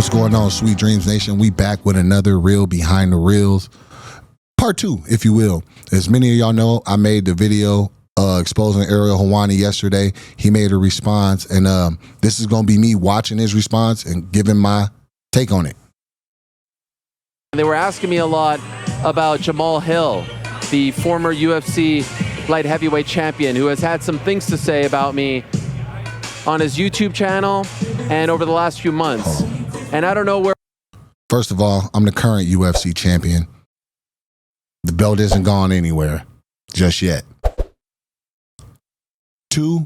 What's going on, Sweet Dreams Nation? We back with another reel behind the reels. Part 2, if you will. As many of y'all know, I made the video exposing Ariel Helwani yesterday. He made a response, and this is going to be me watching his response and giving my take on it. They were asking me a lot about Jamahal Hill, the former UFC light heavyweight champion, who has had some things to say about me on his YouTube channel and over the last few months. And I don't know where. First of all, I'm the current UFC champion. The belt isn't gone anywhere just yet. 2,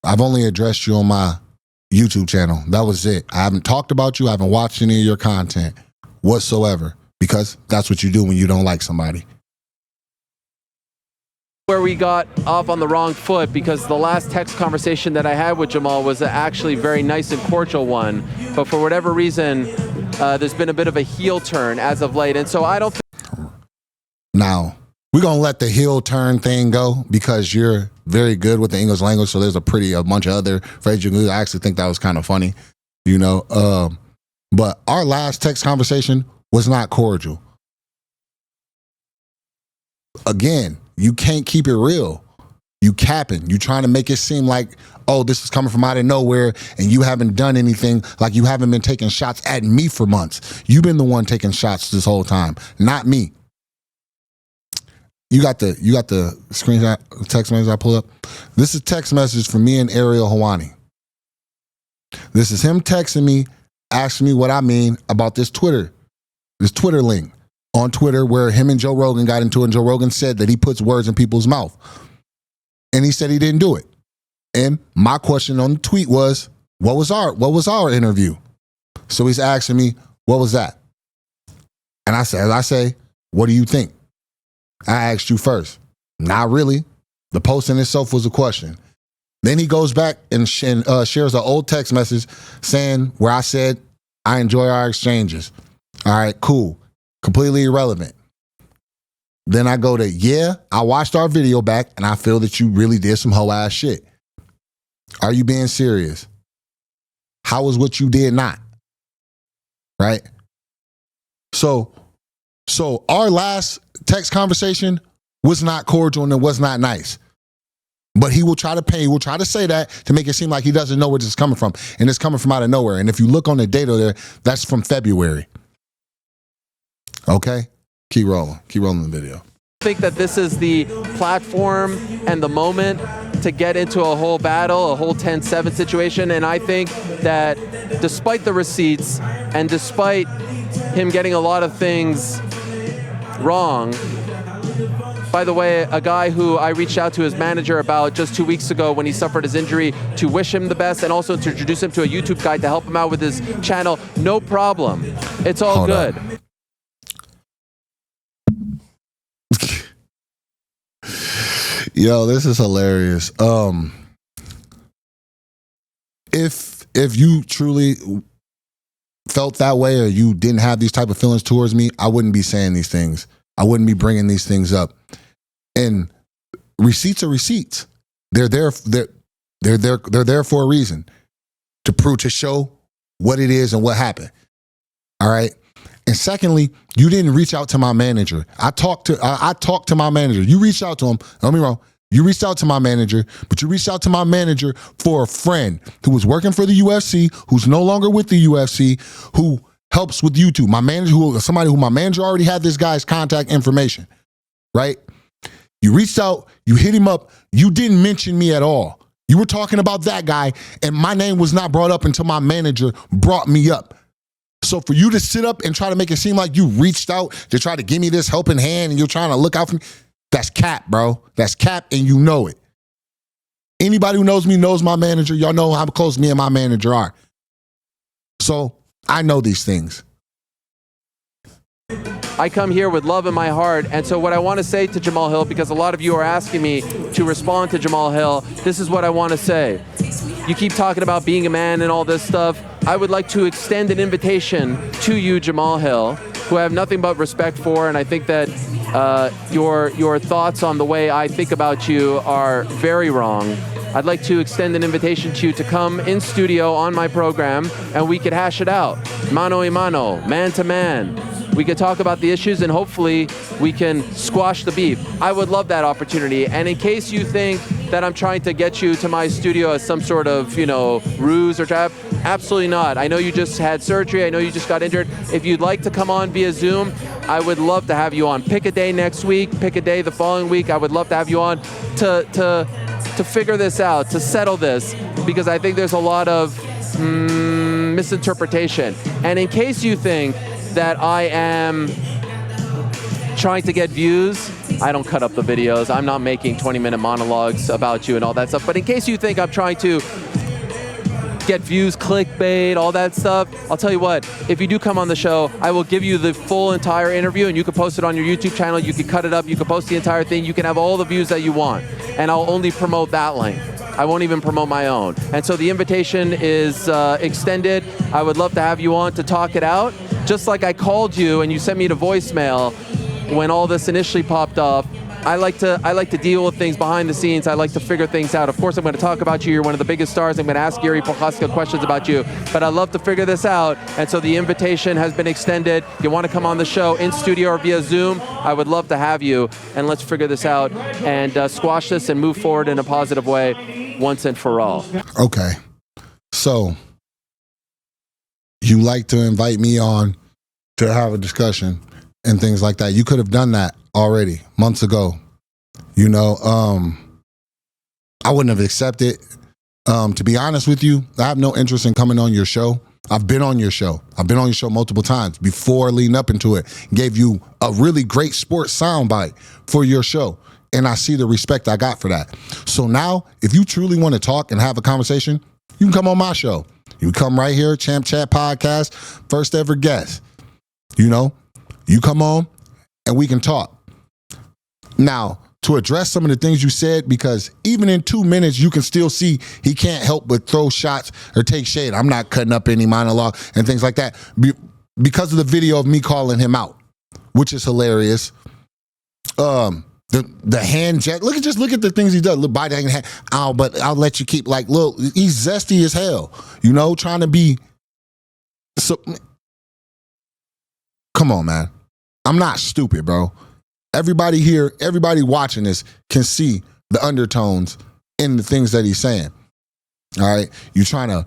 I've only addressed you on my YouTube channel. That was it. I haven't talked about you. I haven't watched any of your content whatsoever, because that's what you do when you don't like somebody. Where we got off on the wrong foot, because the last text conversation that I had with Jamahal was actually a very nice and cordial one, but for whatever reason, there's been a bit of a heel turn as of late, and so I don't think. Now, we're going to let the heel turn thing go because you're very good with the English language, so there's a bunch of other phrases you can use. I actually think that was kind of funny, you know. But our last text conversation was not cordial. Again, you can't keep it real. You capping. You trying to make it seem like, oh, this is coming from out of nowhere and you haven't done anything, like you haven't been taking shots at me for months. You've been the one taking shots this whole time, not me. You got the screenshot text message I pulled up. This is text message from me and Ariel Helwani. This is him texting me, asking me what I mean about this Twitter link on Twitter where him and Joe Rogan got into it, and Joe Rogan said that he puts words in people's mouth. And he said he didn't do it. And my question on the tweet was, what was our interview? So he's asking me, what was that? And I say, what do you think? I asked you first. Not really. The post in itself was a question. Then he goes back and shares an old text message saying where I said, I enjoy our exchanges. All right, cool. Completely irrelevant. Then I go to, yeah, I watched our video back and I feel that you really did some hoe ass shit. Are you being serious? How was what you did not? Right? So our last text conversation was not cordial and it was not nice. But he will try to say that to make it seem like he doesn't know where this is coming from. And it's coming from out of nowhere. And if you look on the data there, that's from February. Okay? Keep rolling the video. I think that this is the platform and the moment to get into a whole battle, a whole 10-7 situation. And I think that despite the receipts and despite him getting a lot of things wrong, by the way, a guy who I reached out to his manager about just 2 weeks ago when he suffered his injury to wish him the best and also to introduce him to a YouTube guide to help him out with his channel, no problem. It's all good. Yo, this is hilarious. If you truly felt that way or you didn't have these type of feelings towards me, I wouldn't be saying these things. I wouldn't be bringing these things up. And receipts are receipts. They're there for a reason, to show what it is and what happened. All right. And secondly, you didn't reach out to my manager. I talked to my manager. You reached out to him. Don't get me wrong. You reached out to my manager, but you reached out to my manager for a friend who was working for the UFC, who's no longer with the UFC, who helps with YouTube. My manager, somebody who my manager already had this guy's contact information, right? You reached out, you hit him up. You didn't mention me at all. You were talking about that guy, and my name was not brought up until my manager brought me up. So for you to sit up and try to make it seem like you reached out to try to give me this helping hand and you're trying to look out for me, that's cap, bro. That's cap, and you know it. Anybody who knows me knows my manager. Y'all know how close me and my manager are. So I know these things. I come here with love in my heart, and so what I want to say to Jamahal Hill, because a lot of you are asking me to respond to Jamahal Hill, this is what I want to say. You keep talking about being a man and all this stuff. I would like to extend an invitation to you, Jamahal Hill, who I have nothing but respect for, and I think that your thoughts on the way I think about you are very wrong. I'd like to extend an invitation to you to come in studio on my program, and we could hash it out, mano a mano, man to man. We could talk about the issues, and hopefully we can squash the beef. I would love that opportunity. And in case you think that I'm trying to get you to my studio as some sort of, ruse or trap, absolutely not. I know you just had surgery. I know you just got injured. If you'd like to come on via Zoom, I would love to have you on. Pick a day next week, pick a day the following week. I would love to have you on to figure this out, to settle this, because I think there's a lot of misinterpretation. And in case you think that I am trying to get views, I don't cut up the videos. I'm not making 20-minute monologues about you and all that stuff. But in case you think I'm trying to get views, clickbait, all that stuff, I'll tell you what, if you do come on the show, I will give you the full entire interview, and you can post it on your YouTube channel. You can cut it up. You can post the entire thing. You can have all the views that you want. And I'll only promote that link. I won't even promote my own. And so the invitation is extended. I would love to have you on to talk it out. Just like I called you and you sent me to voicemail when all this initially popped up. I like to deal with things behind the scenes. I like to figure things out. Of course, I'm going to talk about you. You're one of the biggest stars. I'm going to ask Jiri Prochaska questions about you. But I love to figure this out. And so the invitation has been extended. You want to come on the show in studio or via Zoom, I would love to have you. And let's figure this out and squash this and move forward in a positive way once and for all. Okay. So you like to invite me on to have a discussion and things like that. You could have done that already months ago. I wouldn't have accepted. To be honest with you, I have no interest in coming on your show. I've been on your show. I've been on your show multiple times before, leading up into it. Gave you a really great sports soundbite for your show. And I see the respect I got for that. So now, if you truly want to talk and have a conversation, you can come on my show. You come right here, Champ Chat Podcast, first ever guest. You come on and we can talk. Now, to address some of the things you said, because even in 2 minutes, you can still see he can't help but throw shots or take shade. I'm not cutting up any monologue and things like that because of the video of me calling him out, which is hilarious. The hand jet. Look at the things he does. Look, body hand. But I'll let you keep look. He's zesty as hell. Trying to be. So, come on, man. I'm not stupid, bro. Everybody here, everybody watching this can see the undertones in the things that he's saying. All right, you're trying to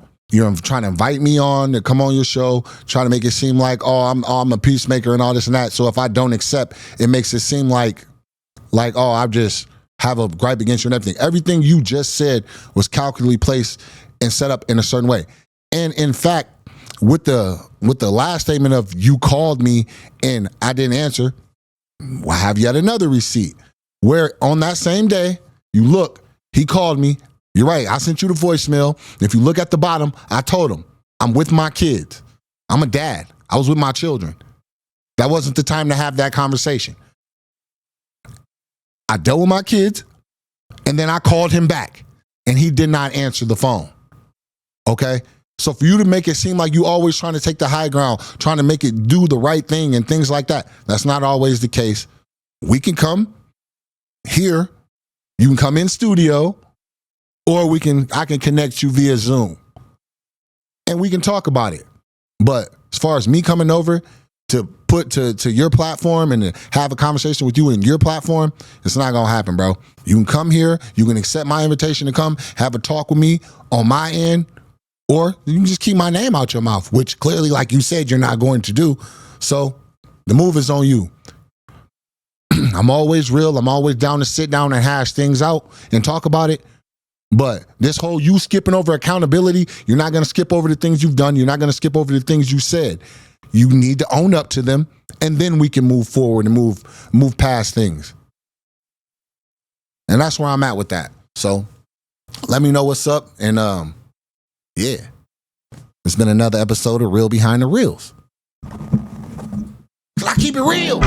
invite me on to come on your show, trying to make it seem like I'm a peacemaker and all this and that. So if I don't accept, it makes it seem like I just have a gripe against you and everything. Everything you just said was calculatedly placed and set up in a certain way. And in fact, with the last statement of you called me and I didn't answer, I have yet another receipt where on that same day, he called me. You're right. I sent you the voicemail. If you look at the bottom, I told him I'm with my kids. I'm a dad. I was with my children. That wasn't the time to have that conversation. I dealt with my kids and then I called him back and he did not answer the phone. Okay. So for you to make it seem like you always trying to take the high ground, trying to make it do the right thing and things like that, that's not always the case. We can come here, you can come in studio, or I can connect you via Zoom. And we can talk about it. But as far as me coming over to put to your platform and to have a conversation with you in your platform, it's not gonna happen, bro. You can come here, you can accept my invitation to come, have a talk with me on my end, or you can just keep my name out your mouth, which clearly, like you said, you're not going to do. So the move is on you. I'm always real. I'm always down to sit down and hash things out and talk about it. But this whole you skipping over accountability, you're not going to skip over the things you've done. You're not going to skip over the things you said. You need to own up to them, and then we can move forward and move past things. And that's where I'm at with that. So let me know what's up. And yeah, it's been another episode of Real Behind the Reels. I keep it real.